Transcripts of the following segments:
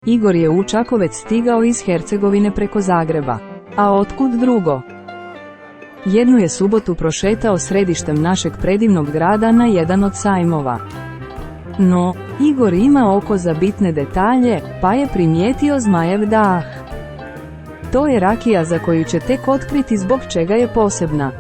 Igor je u Čakovec stigao iz Hercegovine preko Zagreba. A otkud drugo? Jednu je subotu prošetao središtem našeg predivnog grada na jedan od sajmova. No, Igor ima oko za bitne detalje, pa je primijetio zmajev dah. To je rakija za koju će tek otkriti zbog čega je posebna.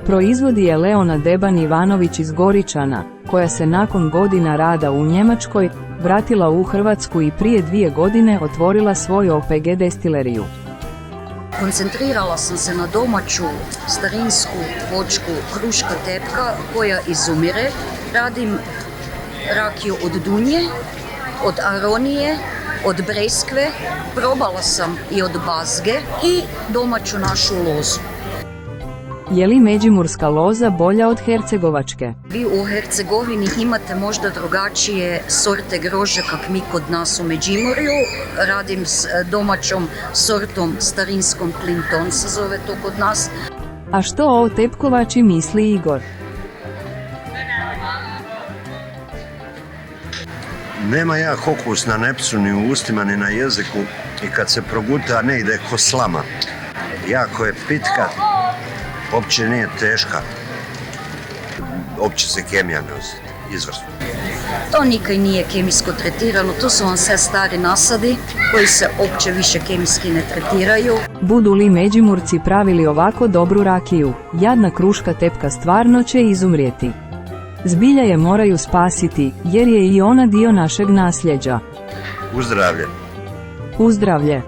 Proizvodi je Leona Deban Ivanović iz Goričana, koja se nakon godina rada u Njemačkoj vratila u Hrvatsku i prije 2 godine otvorila svoju OPG destileriju. Koncentrirala sam se na domaću starinsku voćku Kruška tepka koja izumire. Radim rakiju od dunje, od aronije, od breskve, probala sam i od bazge i domaću našu lozu. Je li međimurska loza bolja od hercegovačke? Vi u Hercegovini imate možda drugačije sorte grožđa kak mi kod nas u Međimurju. Radim s domaćom sortom starinskom Clinton se zove to kod nas. A što o tepkovači misli Igor? Nema jak okus na nepsu, ni u ustima, ni na jeziku i kad se proguta ne ide ko slama. Jako je pitka, uopće nije teška, uopće se kemija ne osjeti, izvrsno. To nikaj nije kemijsko tretirano, to su vam sve stari nasadi koji se uopće više kemijski ne tretiraju. Budu li Međimurci pravili ovako dobru rakiju, jadna Kruška tepka stvarno će izumrijeti. Zbilja je moraju spasiti, jer je i ona dio našeg nasljeđa. Uzdravlje. Uzdravlje.